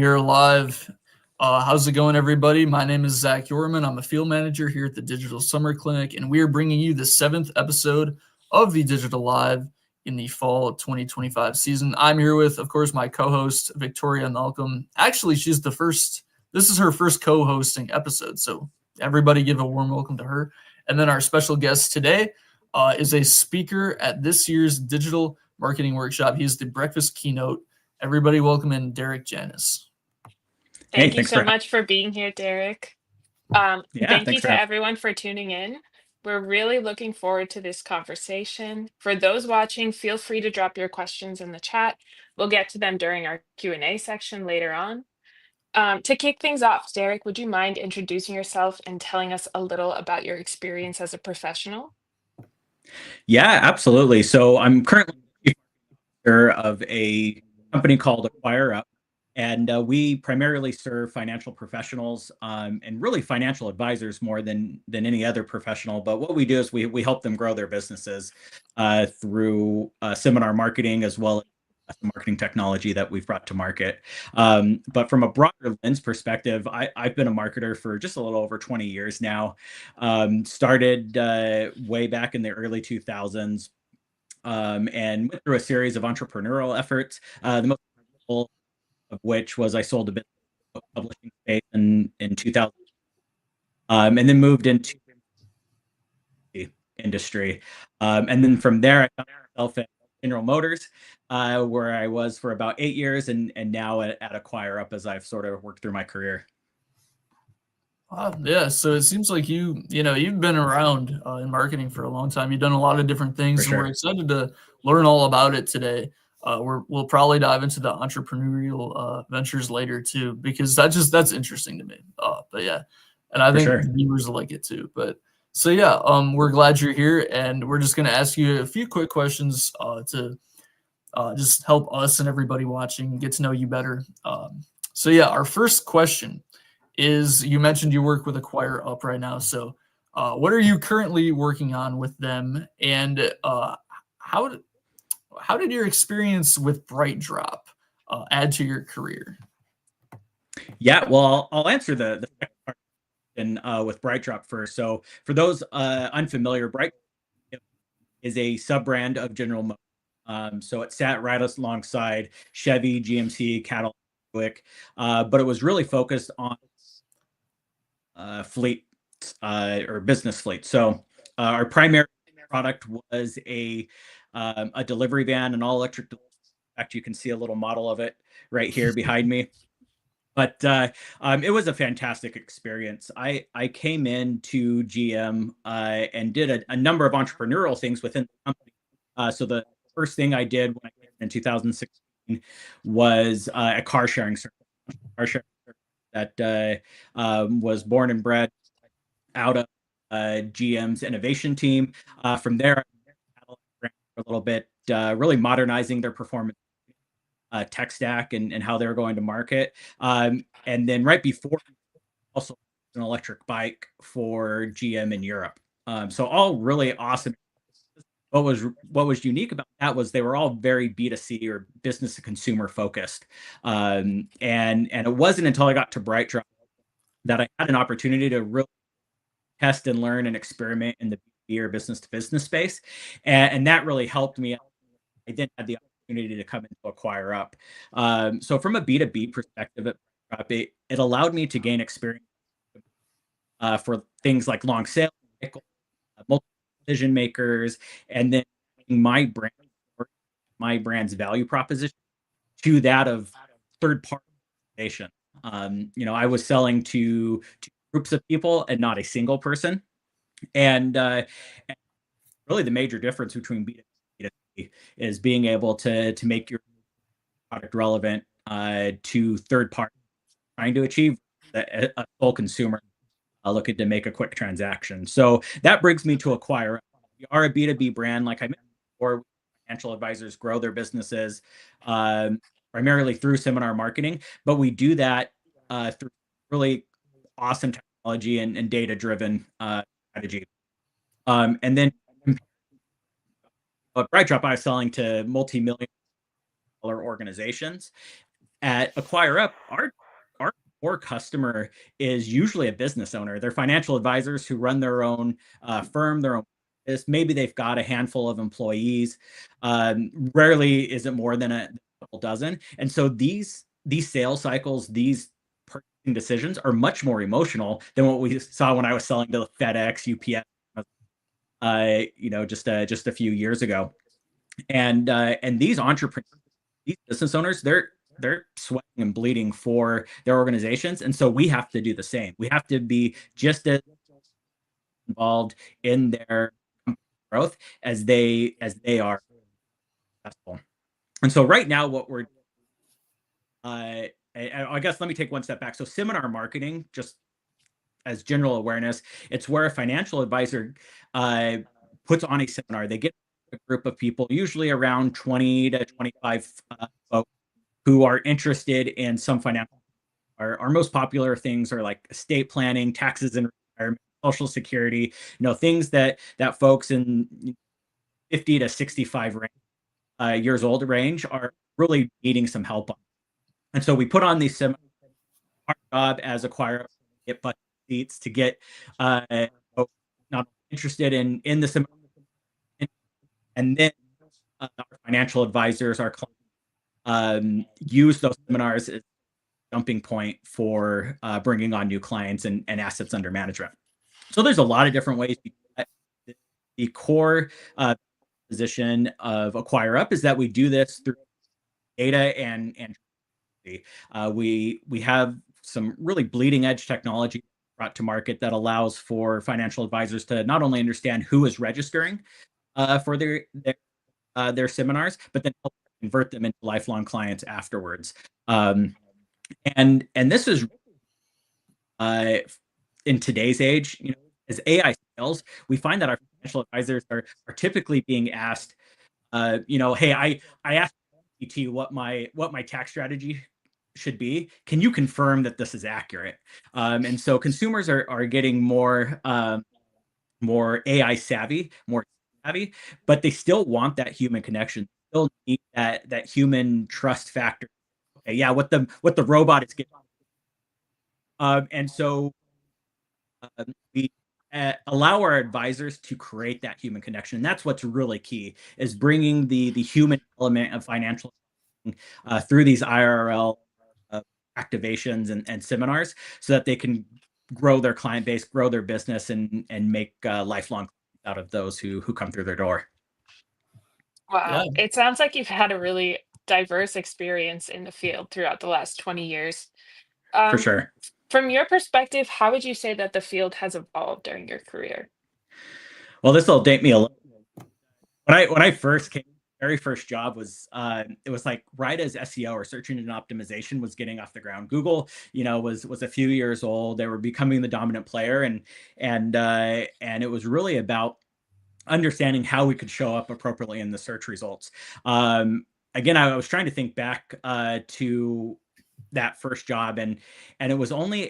we are live. How's it going, everybody? My name is Zach Yorman. I'm a field manager here at the Digital Summer Clinic, and we are bringing you the 7th episode of the Digital Live in the fall 2025 season. I'm here with, of course, my co-host, Victoria Malcolm. Actually, this is her first co-hosting episode, so everybody give a warm welcome to her. And then our special guest today is a speaker at this year's Digital Marketing Workshop. He's the breakfast keynote. Everybody welcome in Derek Janis. Thank you so much for being here, Derek. Thank you to everyone for tuning in. We're really looking forward to this conversation. For those watching, feel free to drop your questions in the chat. We'll get to them during our Q&A section later on. To kick things off, Derek, would you mind introducing yourself and telling us a little about your experience as a professional? Yeah, absolutely. So I'm currently of a company called AcqurieUp, and we primarily serve financial professionals and really financial advisors more than any other professional. But what we do is we help them grow their businesses through seminar marketing as well as marketing technology that we've brought to market. But from a broader lens perspective, I've been a marketer for just a little over 20 years now. Started way back in the early 2000s. And went through a series of entrepreneurial efforts. The most notable of which was I sold a bit of publishing space in 2000, and then moved into the industry. And then from there, I found myself at General Motors, where I was for about 8 years, and now at AcqurieUp as I've sort of worked through my career. Yeah, so it seems like you've been around in marketing for a long time. You've done a lot of different things, and we're excited to learn all about it today. We'll probably dive into the entrepreneurial ventures later too, because that's interesting to me. But yeah, and I think the viewers will like it too. But so yeah, we're glad you're here, and we're just gonna ask you a few quick questions to just help us and everybody watching get to know you better. So yeah, our first question is, you mentioned you work with AcqurieUp right now. So what are you currently working on with them, and how did your experience with BrightDrop add to your career? Yeah, well, I'll answer the second part with BrightDrop first. So for those unfamiliar, BrightDrop is a sub-brand of General Motors. So it sat right alongside Chevy, GMC, Cadillac, but it was really focused on fleet or business fleet. So our primary product was a delivery van, an all-electric delivery. In fact, you can see a little model of it right here behind me. But it was a fantastic experience. I came into GM and did a number of entrepreneurial things within the company. So the first thing I did when I came in 2016 was a car sharing service. That was born and bred out of GM's innovation team. From there, I for a little bit, really modernizing their performance tech stack and how they were going to market. And then right before, also an electric bike for GM in Europe. So all really awesome. What was unique about that was they were all very B2C or business to consumer focused. And it wasn't until I got to BrightDrop that I had an opportunity to really test and learn and experiment in the B2B or business to business space. And that really helped me. I then had the opportunity to come into AcqurieUp. So from a B2B perspective, it allowed me to gain experience for things like long sales, multiple decision makers, and then my brand's value proposition to that of third party organization. I was selling to groups of people and not a single person. And really the major difference between B2B and B2C is being able to make your product relevant to third parties trying to achieve a full consumer looking to make a quick transaction. So that brings me to AcqurieUp. We are a B2B brand, like I mentioned before. Financial advisors grow their businesses primarily through seminar marketing, but we do that through really awesome technology and data-driven strategy. And then BrightDrop, I was selling to multi-million-dollar organizations. At AcquireuP, our core customer is usually a business owner. They're financial advisors who run their own firm, their own business. Maybe they've got a handful of employees. Rarely is it more than a couple dozen. And so these sales cycles, these purchasing decisions are much more emotional than what we saw when I was selling to FedEx, UPS, just a few years ago. And these entrepreneurs, these business owners, they're sweating and bleeding for their organizations, and so we have to do the same. We have to be just as involved in their growth as they are successful. And so right now, what we're I guess let me take one step back. So seminar marketing, just as general awareness, it's where a financial advisor puts on a seminar. They get a group of people, usually around 20 to 25 folks, who are interested in some financial. Our most popular things are like estate planning, taxes and retirement, Social Security, things that folks in 50 to 65 years old range are really needing some help on. And so we put on these seminars. Our job as AcquireuP, get budget seats to get folks not interested in the seminar, and then our financial advisors, our clients, use those seminars as a jumping point for bringing on new clients and assets under management. So there's a lot of different ways. The core position of AcquireuP is that we do this through data and we have some really bleeding edge technology brought to market that allows for financial advisors to not only understand who is registering for their seminars, but then help convert them into lifelong clients afterwards. And this is in today's age, as AI scales, we find that our financial advisors are typically being asked, hey, I asked GPT what my tax strategy should be. Can you confirm that this is accurate? And so consumers are getting more AI savvy, but they still want that human connection. They still need that human trust factor. Okay, yeah, what the robot is getting. And so we allow our advisors to create that human connection. And that's what's really key, is bringing the human element of financial through these IRL activations and seminars, so that they can grow their client base, grow their business, and make lifelong out of those who come through their door. Wow. Yeah. It sounds like you've had a really diverse experience in the field throughout the last 20 years. For sure. From your perspective, how would you say that the field has evolved during your career? Well, this will date me a little. When I first came, very first job was it was like right as SEO, or search engine optimization, was getting off the ground. Google, was a few years old. They were becoming the dominant player, and it was really about understanding how we could show up appropriately in the search results. Again, I was trying to think back to that first job, and it was only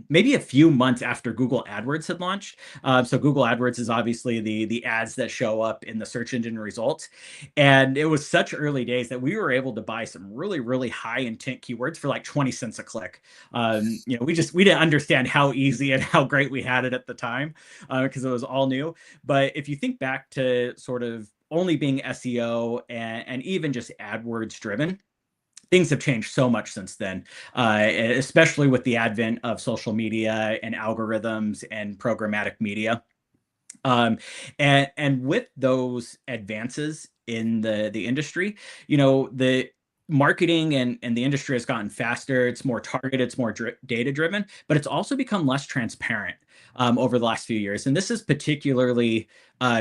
maybe a few months after Google AdWords had launched. So Google AdWords is obviously the ads that show up in the search engine results. And it was such early days that we were able to buy some really, really high intent keywords for like 20 cents a click. We didn't understand how easy and how great we had it at the time, because it was all new. But if you think back to sort of only being SEO and even just AdWords driven, things have changed so much since then, especially with the advent of social media and algorithms and programmatic media. And with those advances in the industry, the marketing and the industry has gotten faster. It's more targeted, it's more data driven, but it's also become less transparent over the last few years. And this is particularly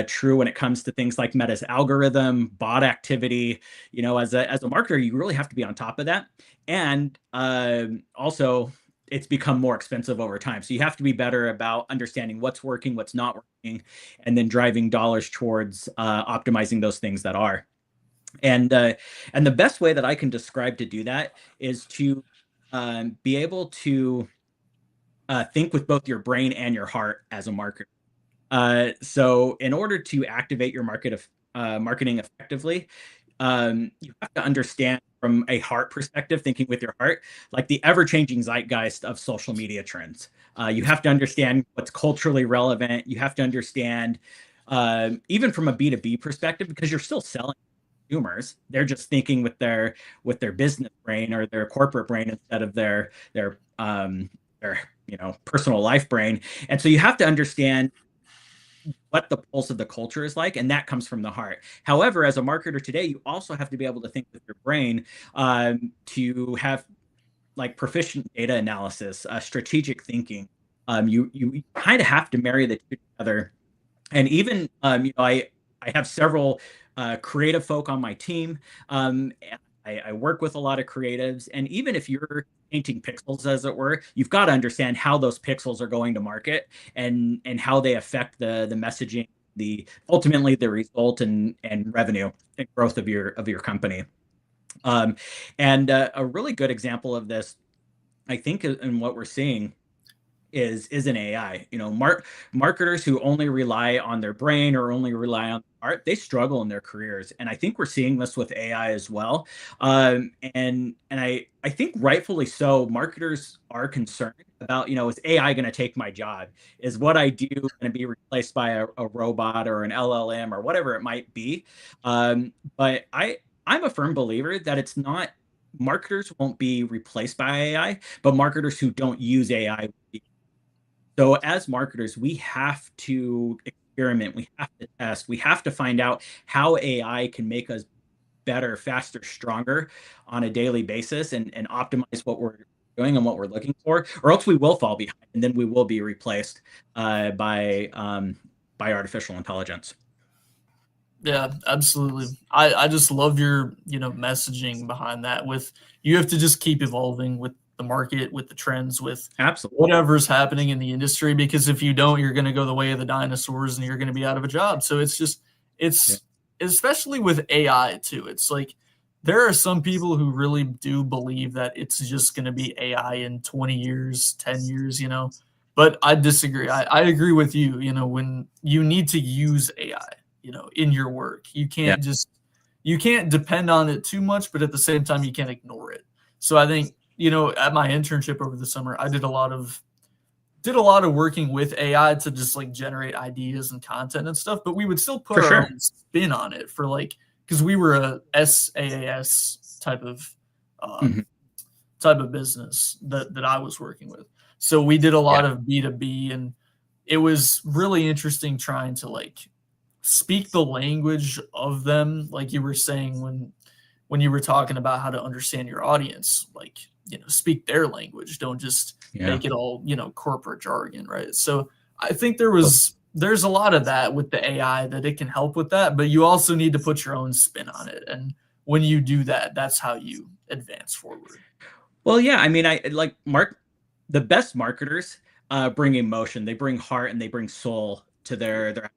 true when it comes to things like Meta's algorithm, bot activity. As a marketer, you really have to be on top of that. And also, it's become more expensive over time. So you have to be better about understanding what's working, what's not working, and then driving dollars towards optimizing those things that are. And the best way that I can describe to do that is to be able to think with both your brain and your heart as a marketer. So in order to activate your marketing effectively, you have to understand from a heart perspective, thinking with your heart, like the ever-changing zeitgeist of social media trends. You have to understand what's culturally relevant. You have to understand, even from a B2B perspective, because you're still selling consumers. They're just thinking with their business brain or their corporate brain instead of their personal life brain. And so you have to understand what the pulse of the culture is like, and that comes from the heart. However, as a marketer today, you also have to be able to think with your brain, to have like proficient data analysis, strategic thinking. You kind of have to marry the two together. And even I have several creative folk on my team. I work with a lot of creatives, and even if you're painting pixels, as it were, you've got to understand how those pixels are going to market and how they affect the messaging, ultimately the result and revenue and growth of your company. And a really good example of this, I think, in what we're seeing is an AI. Marketers who only rely on their brain or only rely on art, they struggle in their careers, and I think we're seeing this with AI as well. And I think rightfully so. Marketers are concerned about, is AI going to take my job? Is what I do going to be replaced by a robot or an LLM or whatever it might be? But I'm a firm believer that it's not. Marketers won't be replaced by AI, but marketers who don't use AI will be. So as marketers, we have to experiment, we have to test, we have to find out how AI can make us better, faster, stronger on a daily basis, and optimize what we're doing and what we're looking for, or else we will fall behind, and then we will be replaced by artificial intelligence. Yeah, absolutely. I just love your, messaging behind that. With you have to just keep evolving with the market, with the trends, with absolutely whatever's happening in the industry, because if you don't, you're going to go the way of the dinosaurs and you're going to be out of a job. So especially with AI too. It's like there are some people who really do believe that it's just going to be AI in 20 years, 10 years, but I disagree. I agree with you, when you need to use AI, in your work. You can't you can't depend on it too much, but at the same time, you can't ignore it. So I think, at my internship over the summer, I did a lot of working with AI to just like generate ideas and content and stuff, but we would still put our own spin on it because we were a SaaS type of business that I was working with. So we did a lot of B2B, and it was really interesting trying to like speak the language of them, like you were saying when you were talking about how to understand your audience, like, speak their language. Don't just make it all, corporate jargon, right? So I think there's a lot of that with the AI that it can help with that, but you also need to put your own spin on it. And when you do that, that's how you advance forward. Well, yeah, I mean, I like the best marketers bring emotion, they bring heart, and they bring soul to their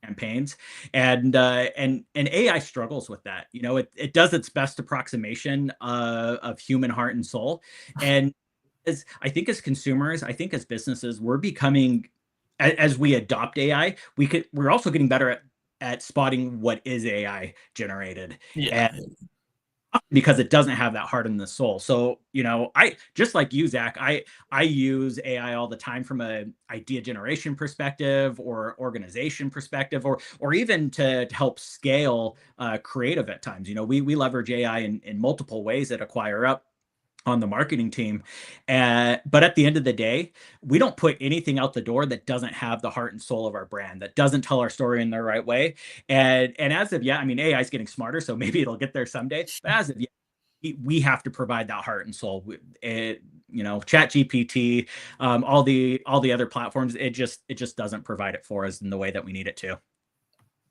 campaigns, and AI struggles with that. It does its best approximation of human heart and soul. And I think as consumers, I think as businesses, we're becoming, as we adopt AI, we're also getting better at spotting what is AI generated. And because it doesn't have that heart in the soul. So, I just like you, Zach, I use AI all the time from a idea generation perspective or organization perspective, or even to help scale creative at times. We leverage AI in multiple ways at AcqurieUp on the marketing team. But at the end of the day, we don't put anything out the door that doesn't have the heart and soul of our brand, that doesn't tell our story in the right way. And as of yet, I mean, AI is getting smarter, so maybe it'll get there someday. But as of yet, we have to provide that heart and soul. Chat GPT, all the other platforms, it just doesn't provide it for us in the way that we need it to.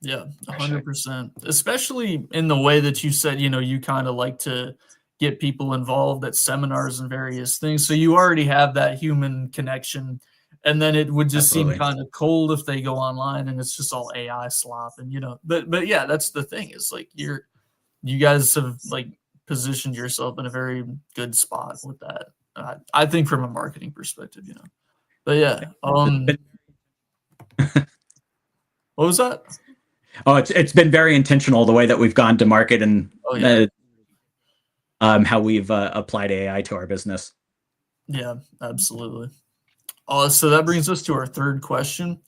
Yeah, 100%. Especially in the way that you said, you kind of like to get people involved at seminars and various things. So you already have that human connection. And then it would just seem kind of cold if they go online and it's just all AI slop. And, but yeah, that's the thing, is like you guys have like positioned yourself in a very good spot with that. I think from a marketing perspective, but yeah. What was that? Oh, it's been very intentional the way that we've gone to market and how we've applied AI to our business. Yeah, absolutely. So that brings us to our third question.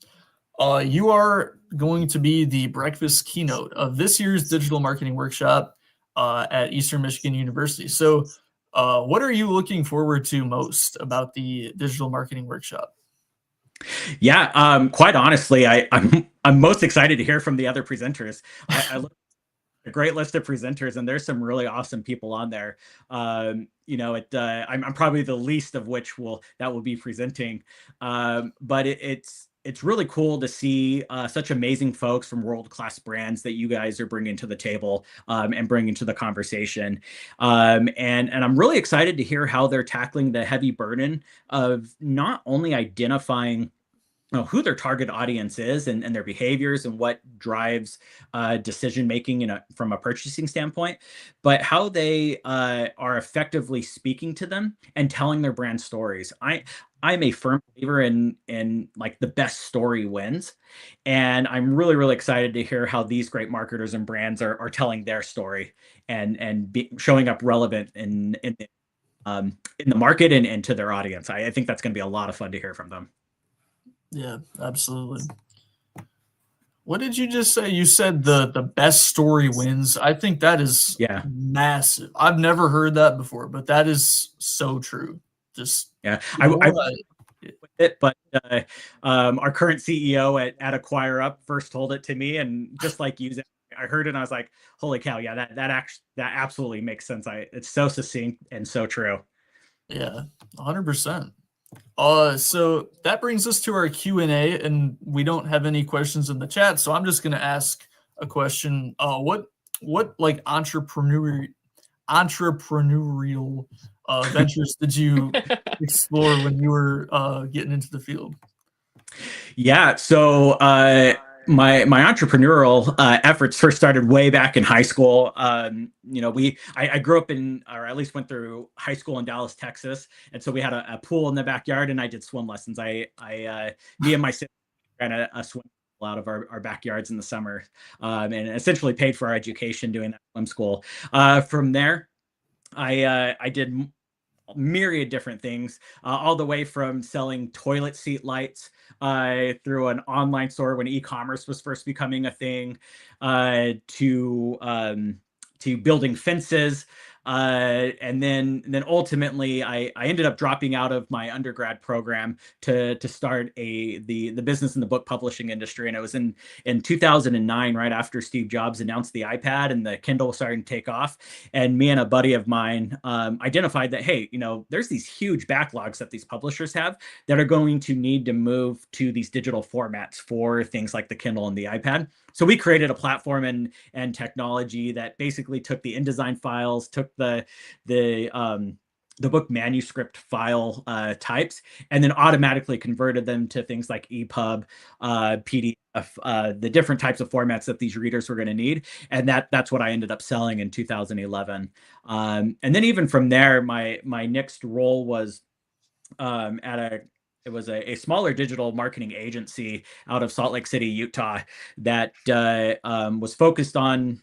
You are going to be the breakfast keynote of this year's digital marketing workshop at Eastern Michigan University. So, what are you looking forward to most about the digital marketing workshop? Yeah, quite honestly, I'm most excited to hear from the other presenters. I look a great list of presenters, and there's some really awesome people on there. I'm probably the least of which will be presenting, but it's really cool to see such amazing folks from world-class brands that you guys are bringing to the table and bringing to the conversation. And I'm really excited to hear how they're tackling the heavy burden of not only identifying who their target audience is and their behaviors and what drives decision making from a purchasing standpoint, but how they are effectively speaking to them and telling their brand stories. I'm a firm believer in like the best story wins, and I'm really excited to hear how these great marketers and brands are telling their story and showing up relevant in the market and to their audience. I think that's going to be a lot of fun to hear from them. Yeah, absolutely. What did you just say? You said the best story wins. I think that is massive. I've never heard that before, but that is so true. Just but our current CEO at AcqurieUp first told it to me, and just like you, I heard it and I was like, holy cow, yeah, that absolutely makes sense. It's so succinct and so true. Yeah, 100%. So that brings us to our Q&A, and we don't have any questions in the chat, so I'm just going to ask a question. What like entrepreneurial ventures did you explore when you were getting into the field? Yeah, so my entrepreneurial efforts first started way back in high school. I grew up or at least went through high school in Dallas, Texas, and so we had a pool in the backyard, and I did swim lessons. Me and my sister ran a swim pool out of our backyards in the summer, and essentially paid for our education doing that swim school. From there, I did myriad different things, all the way from selling toilet seat lights through an online store when e-commerce was first becoming a thing, to building fences. And then ultimately I ended up dropping out of my undergrad program to start the business in the book publishing industry. And it was in 2009, right after Steve Jobs announced the iPad and the Kindle was starting to take off. And me and a buddy of mine identified that, hey, there's these huge backlogs that these publishers have that are going to need to move to these digital formats for things like the Kindle and the iPad. So we created a platform and technology that basically took the InDesign files, took the book manuscript file types, and then automatically converted them to things like EPUB, PDF, the different types of formats that these readers were going to need. And that's what I ended up selling in 2011. And then even from there, my next role was it was a smaller digital marketing agency out of Salt Lake City, Utah, that was focused on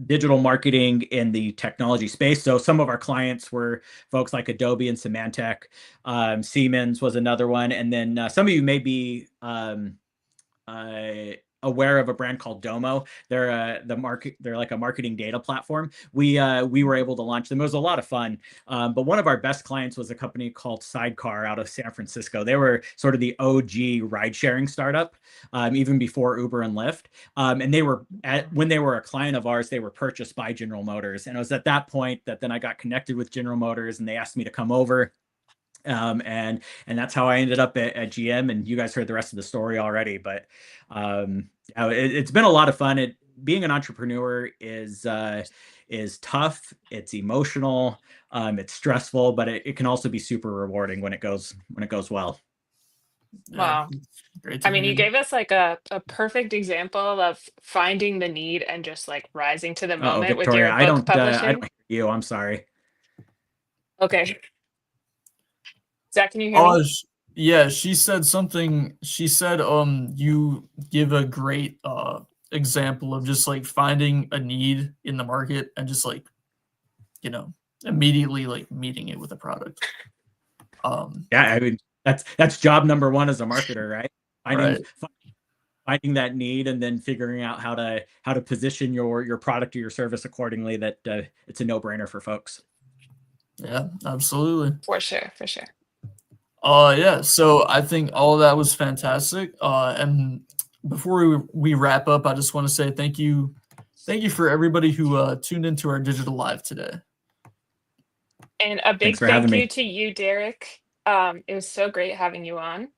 digital marketing in the technology space. So some of our clients were folks like Adobe and Symantec. Siemens was another one. And then some of you may be aware of a brand called Domo. They're like a marketing data platform. We were able to launch them. It was a lot of fun. But one of our best clients was a company called Sidecar out of San Francisco. They were sort of the OG ride sharing startup, even before Uber and Lyft. And when they were a client of ours, they were purchased by General Motors. And it was at that point that then I got connected with General Motors, and they asked me to come over. And that's how I ended up at GM, and you guys heard the rest of the story already. But it's been a lot of fun. Being an entrepreneur is tough. It's emotional. It's stressful, but it can also be super rewarding when it goes well. Wow. I mean, you gave us like a perfect example of finding the need and just like rising to the moment with your book publishing. I don't hear you. I'm sorry. Okay. Zach, can you hear me? Yeah, she said something. She said, you give a great example of just like finding a need in the market and just like, you know, immediately like meeting it with a product. Yeah, I mean that's job number one as a marketer, right? Finding that need and then figuring out how to position your product or your service accordingly that it's a no-brainer for folks. Yeah, absolutely. For sure, for sure. Yeah, so I think all of that was fantastic. And before we wrap up, I just want to say thank you for everybody who tuned into our digital live today. And a big thank you to you, Derek. It was so great having you on.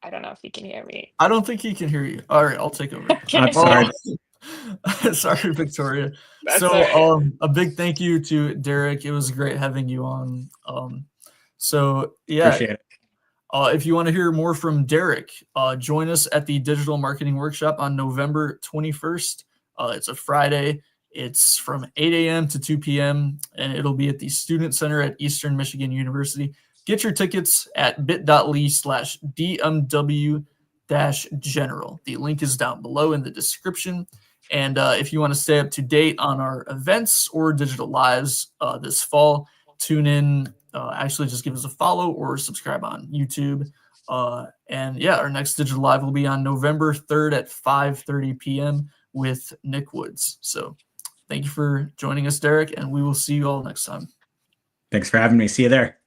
I don't know if you can hear me. I don't think he can hear you. All right, I'll take over. I'm sorry. Sorry, Victoria. That's so all right. A big thank you to Derek. It was great having you on. So yeah. Appreciate it. If you want to hear more from Derek, join us at the Digital Marketing Workshop on November 21st. It's a Friday. It's from 8 a.m. to 2 p.m. and it'll be at the Student Center at Eastern Michigan University. Get your tickets at bit.ly/DMW-general. The link is down below in the description. And if you want to stay up to date on our events or digital lives this fall, tune in. Actually, just give us a follow or subscribe on YouTube. And yeah, our next digital live will be on November 3rd at 5:30 p.m. with Nick Woods. So thank you for joining us, Derek, and we will see you all next time. Thanks for having me. See you there.